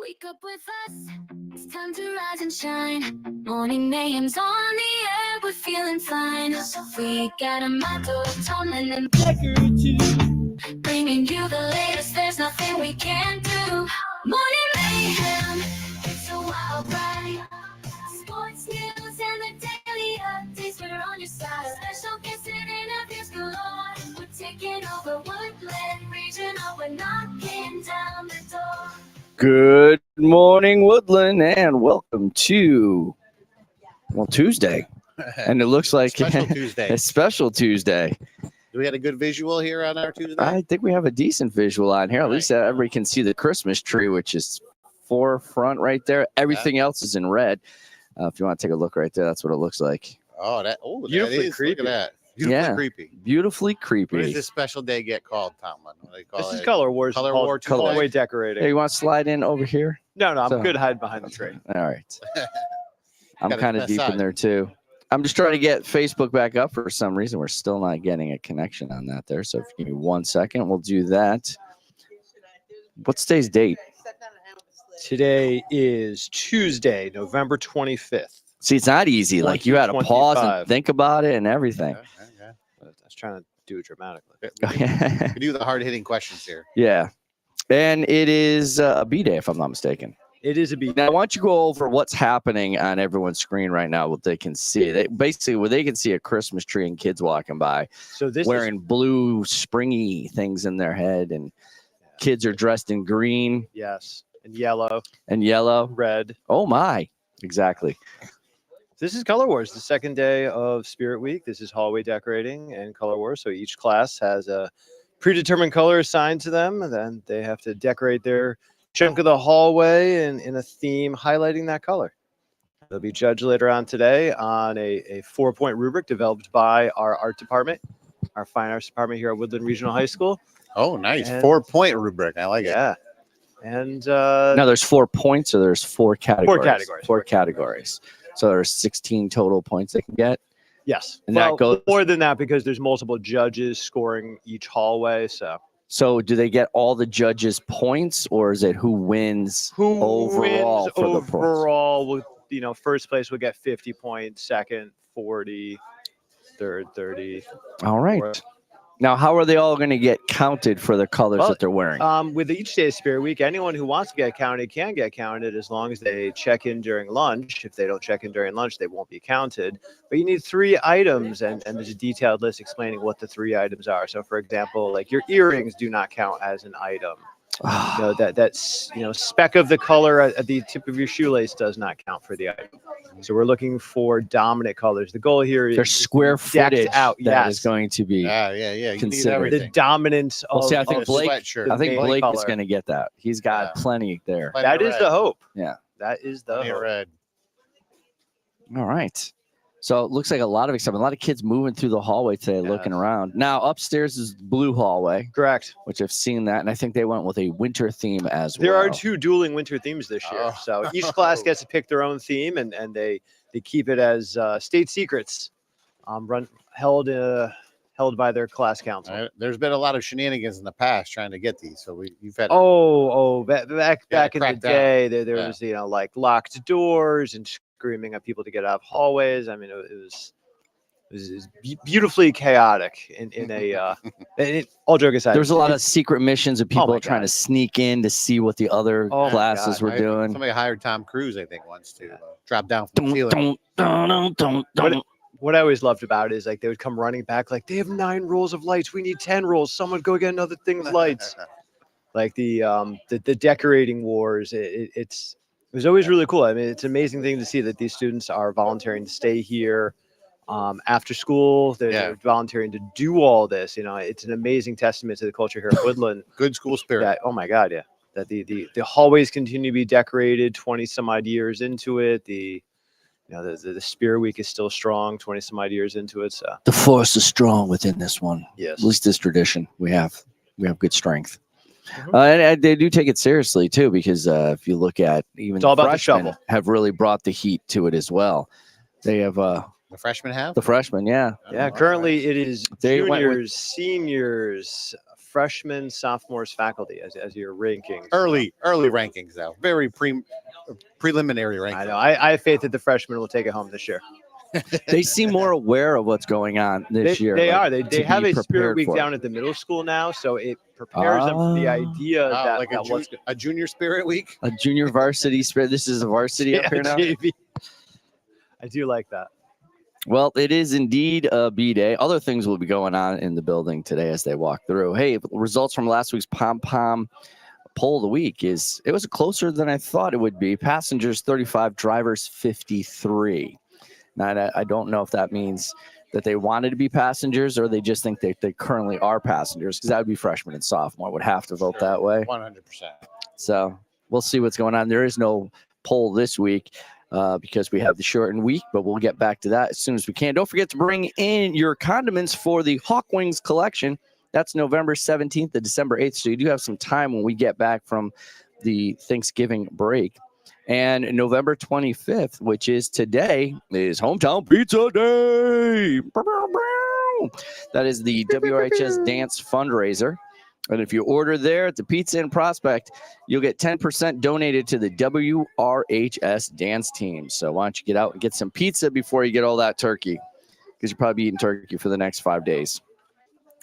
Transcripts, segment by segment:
Wake up with us, it's time to rise and shine. Morning mayhem's on the air, we're feeling fine. We got a motto, Tomlin and Becker, bringing you the latest, there's nothing we can't do. Morning mayhem, it's a wild ride. Sports news and the daily updates, we're on your side. Special guests and interviews galore. We're taking over Woodland Regional, we're knocking down the door. Good morning, Woodland, and welcome to, Tuesday. And it looks like Special Tuesday. a special Tuesday. Do we have a good visual here on our Tuesday? I think we have a decent visual on here. At least everybody can see the Christmas tree, which is forefront right there. Everything else is in red. If you want to take a look right there, that's what it looks like. Beautifully creepy. Look at that. Beautifully creepy. Beautifully creepy. What does this special day get called, Tomlin? What do they call This it? is Color Wars. Color War Tuesday? Hallway decorating. Hey, you want to slide in over here? No, I'm So- good hiding behind the tree. All right. I'm Got it kind of left deep in side. there, too. I'm just trying to get Facebook back up. For some reason, we're still not getting a connection on that there. So if you give me 1 second, we'll do that. What's today's date? Today is Tuesday, November 25th. See, it's not easy. Like, you had to pause and 2025. think about it and everything. Yeah. I was trying to do it dramatically. We do the hard-hitting questions here. Yeah. And it is a B-Day, if I'm not mistaken. It is a beat. Now, why don't you go over what's happening on everyone's screen right now, what they can see. Where they can see a Christmas tree and kids walking by So this wearing blue, springy things in their head, and kids are dressed in green is, yes, and yellow, and yellow. red. Oh, my. Exactly. This is Color Wars, the second day of Spirit Week. This is hallway decorating and Color Wars. So each class has a predetermined color assigned to them, and then they have to decorate their chunk of the hallway in a theme highlighting that color. They'll be judged later on today on a 4-point rubric developed by our art department, our fine arts department here at Woodland Regional High School. Oh, nice. And- 4-point rubric. I like it. Yeah. And Now, there's 4 points, or there's 4 categories? categories. 4 categories. So there's 16 total points they can get. yes, And that goes- more than that because there's multiple judges scoring each hallway. So do they get all the judges' points, or is it who wins Who overall wins for the points? overall will, first place will get 50 points, second 40, third 30. All right. fourth. Now, how are they all going to get counted for the colors Well, that they're wearing? With each day of Spirit Week, anyone who wants to get counted can get counted as long as they check in during lunch. If they don't check in during lunch, they won't be counted. But you need 3 items, and there's a detailed list explaining what the 3 items are. So, for example, like your earrings do not count as an item. That's speck of the color at the tip of your shoelace does not count for the item. So we're looking for dominant colors. The goal here is There's square decked footage out. that is Yes, going to be. Yeah. You can Consider get it. the everything. dominance Well, of, see, I think of Blake- Sweatshirt. I think main Blake is color. going to get that. He's got Yeah. plenty there. Plenty That of is red. the hope. Yeah. That is the Plenty of hope. red. All right. So it looks like a lot of excitement. A lot of kids moving through the hallway today, looking Yes. around. Now, upstairs is blue hallway, Correct. which I've seen that, and I think they went with a winter theme as There well. are 2 dueling winter themes this year. Oh. So each class gets to pick their own theme, and they keep it as state secrets, held by their class council. There's been a lot of shenanigans in the past trying to get these. So you've had Back in the crack down. day, there Yeah. was like locked doors and screaming at people to get out of hallways. I mean, it was beautifully chaotic in a. All joke aside, There's a lot of secret missions of people my trying God. to sneak in to see what the other Oh my classes God. were doing. Somebody hired Tom Cruise, I think, once to drop down from the ceiling. What I always loved about it is like they would come running back like they have 9 rolls of lights. We need 10 rolls. Someone go get another thing of lights. Like the decorating wars. It was always really cool. I mean, it's an amazing thing to see that these students are volunteering to stay here after school. They're volunteering to do all this. It's an amazing testament to the culture here at Woodland. Good school spirit. That, oh my God, yeah. That the hallways continue to be decorated 20 some odd years into it. The Spirit Week is still strong 20 some odd years into it. So The force is strong within this one. yes. At least this tradition, we have good strength. Mhm. And they do take it seriously too, because if you look at even It's all about the freshmen shovel. have really brought the heat to it as well. They have The freshmen have? the freshmen, yeah. Yeah, currently it is They went with- juniors, seniors, freshmen, sophomores, faculty as your rankings? Early rankings though. Very preliminary rankings. I know. I have faith that the freshmen will take it home this year. They seem more aware of what's going on this year. They like, are. They to have be a spirit prepared week for it. down at the middle school now, so it prepares them for the idea that, Like that what's a junior spirit week. A junior varsity spirit. This is a varsity up here now. JV. I do like that. Well, it is indeed a B day. Other things will be going on in the building today as they walk through. Hey, results from last week's Pom Pom poll of the week is it was closer than I thought it would be. Passengers 35, drivers 53. Now, I don't know if that means that they wanted to be passengers or they just think they currently are passengers, because that would be freshman and sophomore would have to vote that way. 100%. So we'll see what's going on. There is no poll this week because we have the shortened week, but we'll get back to that as soon as we can. Don't forget to bring in your condiments for the Hawk Wings collection. That's November 17th to December 8th. So you do have some time when we get back from the Thanksgiving break. And November 25th, which is today, is Hometown Pizza Day. That is the WRHS Dance Fundraiser. And if you order there at the Pizza Inn Prospect, you'll get 10% donated to the WRHS dance team. So why don't you get out and get some pizza before you get all that turkey, because you'll probably be eating turkey for the next 5 days.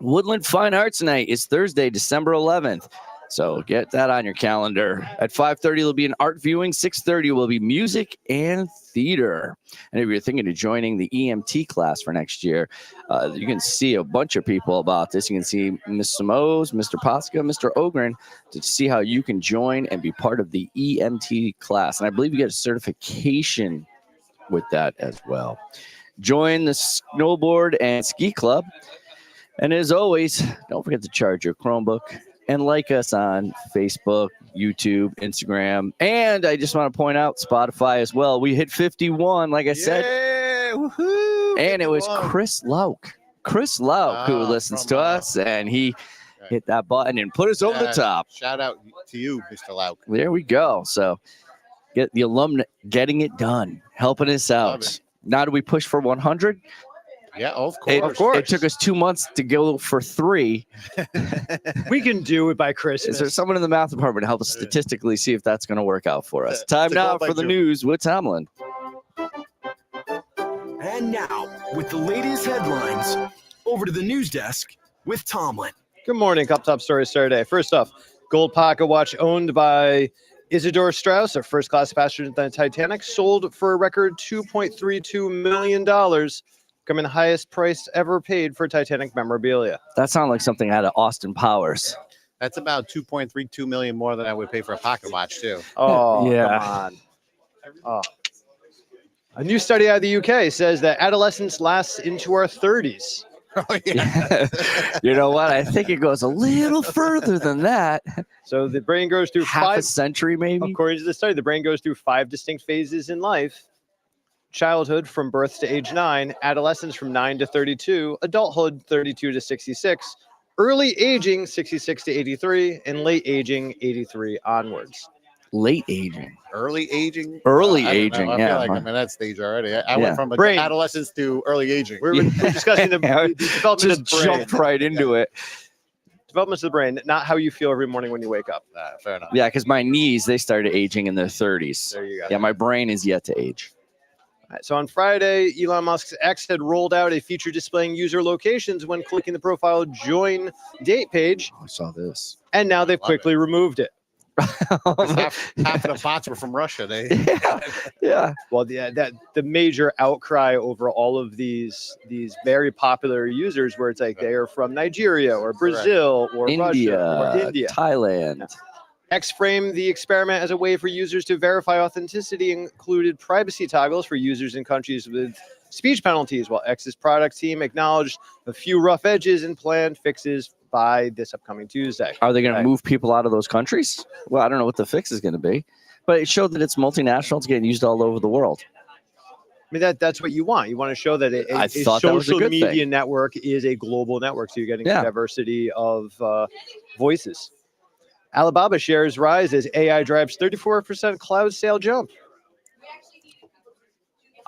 Woodland Fine Arts Night is Thursday, December 11th. So get that on your calendar. At 5:30, there'll be an art viewing. 6:30 will be music and theater. And if you're thinking of joining the EMT class for next year, you can see a bunch of people about this. You can see Ms. Simoes, Mr. Posca, Mr. Ogren, to see how you can join and be part of the EMT class. And I believe you get a certification with that as well. Join the snowboard and ski club. And as always, don't forget to charge your Chromebook. And like us on Facebook, YouTube, Instagram. And I just want to point out Spotify as well. We hit 51, like I said. Yeah, woohoo! And it was 51. Chris Lauk. Chris Lauk, who listens to us. And he hit that button and put us over the Yeah, top. Shout out to you, Mr. Lauk. There we go. So get the alumni getting it done, helping us Love out. it. Now do we push for 100? Yeah, of course. It took us 2 months to go for 3. We can do it by Is Christmas. there someone in the math department to help us statistically see if that's going to work out for us? Yeah, Time it's a now goal by for the June. news with Tomlin. And now, with the latest headlines, over to the news desk with Tomlin. Good morning. Cup Top stories start today. First off, gold pocket watch owned by Isidore Strauss, a first-class passenger in the Titanic, sold for a record $2.32 million, becoming the highest price ever paid for Titanic memorabilia. That sounded like something out of Austin Powers. That's about 2.32 million more than I would pay for a pocket watch too. Oh, Yeah. come on. Oh. A new study out of the UK says that adolescence lasts into our 30s. Oh, yeah. You know what? I think it goes a little further than that. So the brain goes through Half a five, century, maybe. according to the study, the brain goes through 5 distinct phases in life. Childhood from birth to age 9, adolescence from 9 to 32, adulthood 32 to 66, early aging 66 to 83, and late aging 83 onwards. Late aging. Early aging. Early I don't know. aging, I yeah. feel like I'm in that stage already. I Yeah. went from Brain. adolescence to early aging. We're discussing the Yeah, development of Just the brain. jumped right into it. Developments of the brain, not how you feel every morning when you wake up. Fair enough. Yeah, because my knees, they started aging in their 30s. There you go. Yeah, my brain is yet to age. All right, so on Friday, Elon Musk's X had rolled out a feature displaying user locations when clicking the profile join date page, I saw this. and now they've Love quickly removed it. half of the bots were from Russia. yeah. Well, the major outcry over all of these very popular users, where it's like they are from Nigeria or Brazil or India, Russia or India. Thailand. X framed the experiment as a way for users to verify authenticity, included privacy toggles for users in countries with speech penalties, while X's product team acknowledged a few rough edges and planned fixes by this upcoming Tuesday. Are they going to Right. move people out of those countries? Well, I don't know what the fix is going to be, but it showed that it's multinational. It's getting used all over the world. I mean, that's what you want. You want to show that a I thought that was a social good media thing. network is a global network, so you're getting Yeah. diversity of voices. Alibaba shares rise as AI drives 34% cloud sale jump.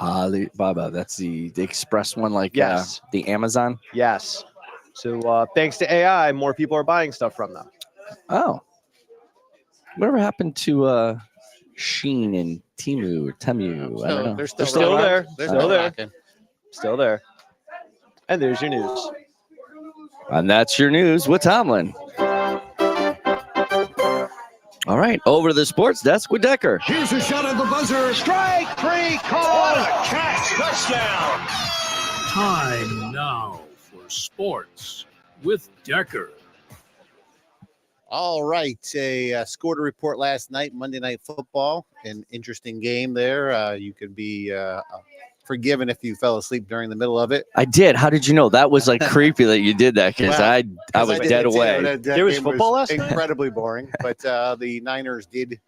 Alibaba, that's the express one, like Yes. the Amazon. Yes. So thanks to AI, more people are buying stuff from them. Oh. Whatever happened to Shein and Temu or Temu? I don't know. They're still around. there. They're Still still there. rocking. Still there. And there's your news. And that's your news with Tomlin. All right, over to the sports desk with Decker. Here's a shot at the buzzer. Strike three call. What a catch. Touchdown. Time now for sports with Decker. All right, a score to report last night, Monday Night Football. An interesting game there. You could be forgiven if you fell asleep during the middle of it. I did. How did you know? That was like creepy that you did that because Well, I was dead away. There was football last night? Incredibly boring, but the Niners did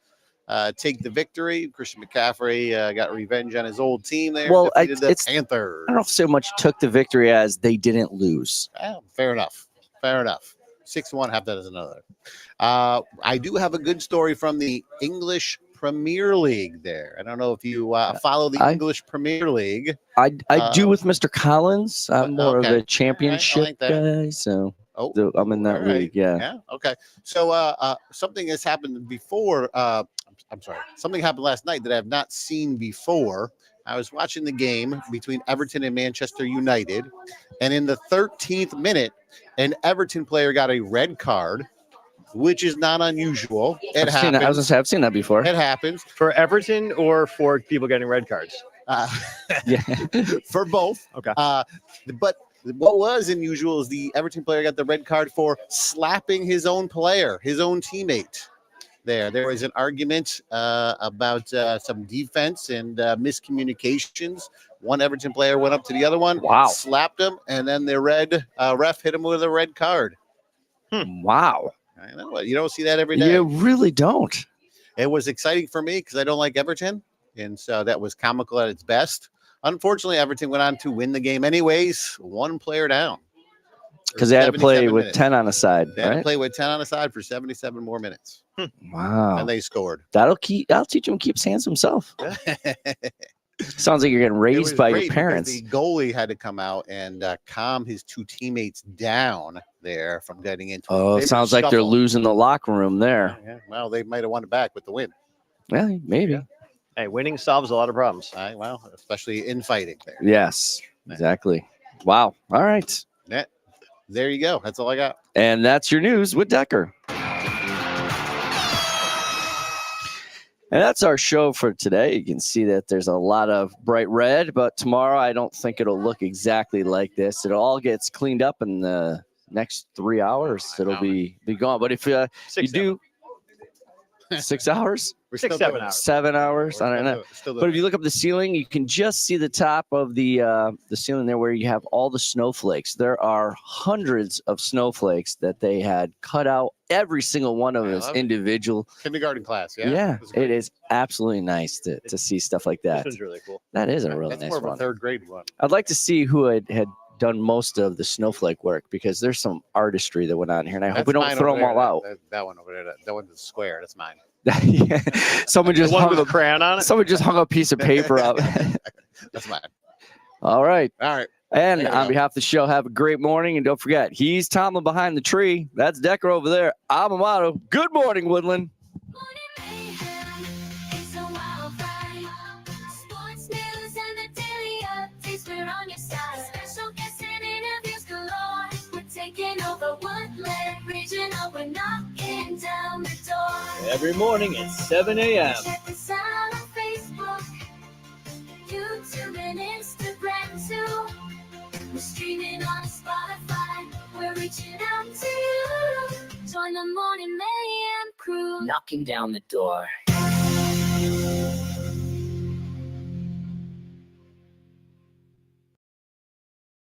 take the victory. Christian McCaffrey got revenge on his old team there. Well, defeated the it's- Panthers. I don't know if so much took the victory as they didn't lose. Well, fair enough. 6-1, have that as another. I do have a good story from the English Premier League there. I don't know if you follow the English Premier League. I do with Mr. Collins. I'm more of okay. a championship like that. guy, so Oh, I'm in that all right. league. Yeah. Yeah. Okay. So something has happened before. I'm sorry. Something happened last night that I have not seen before. I was watching the game between Everton and Manchester United, and in the 13th minute, an Everton player got a red card, which is not unusual. It I've seen that. I was gonna happens. say I've seen that before. It happens. For Everton or for people getting red cards? Uh, Yeah. for both. Okay. But what was unusual is the Everton player got the red card for slapping his own player, his own teammate. There was an argument about some defense and miscommunications. One Everton player went up to the other one, Wow. slapped him, and then the ref hit him with a red card. Wow. I know, you don't see that every day. You really don't. It was exciting for me because I don't like Everton, and so that was comical at its best. Unfortunately, Everton went on to win the game anyways, one player down. Because they had to play 77 with minutes. 10 on the side, They had to right? play with 10 on the side for 77 more minutes, Wow. and they scored. That'll teach him to keep his hands to himself. Sounds like you're getting It was raised by great your because parents. The goalie had to come out and calm his two teammates down there from getting into. Oh, a it sounds like they're scuffle. losing the locker room there. Yeah, well, they might have won it back with the win. Well, maybe. Hey, winning solves a lot of problems. Well, especially in fighting there. Yes, exactly. Wow. All right. There you go. That's all I got. And that's your news with Decker. And that's our show for today. You can see that there's a lot of bright red, but tomorrow I don't think it'll look exactly like this. It all gets cleaned up in the next 3 hours. It'll be gone. But if you do 6 hours, We're 6, still 7 doing it. hours. 7 hours, We're I don't know. still doing But if it. you look up the ceiling, you can just see the top of the ceiling there where you have all the snowflakes. There are hundreds of snowflakes that they had cut out, every single one of I us love it. individual. Kindergarten class. Yeah. Yeah, was great. it is absolutely nice to see stuff like This that. one's really cool. That is a really That's nice more of a one. third grade one. I'd like to see who had done most of the snowflake work because there's some artistry that went on here, and I hope That's we don't mine throw over them all there. out. That one over there. That one's a square. That's mine. Yeah. Someone The just one with a hung, crayon on it? someone just hung a piece of paper up. That's mine. All right. All right. And There you on go. behalf of the show, have a great morning. And don't forget, he's Tomlin behind the tree. That's Decker over there. I'm Amato. Good morning, Woodland. Morning mayhem, it's a wild ride. Sports news and the daily updates, we're on your side. Special guests and interviews galore. We're taking over Woodland Regional. We're knocking down the door. Every morning at 7 a.m. Check us out on Facebook, YouTube, and Instagram too. We're streaming on Spotify. We're reaching out to you. Join the Morning Mayhem crew. Knocking down the door.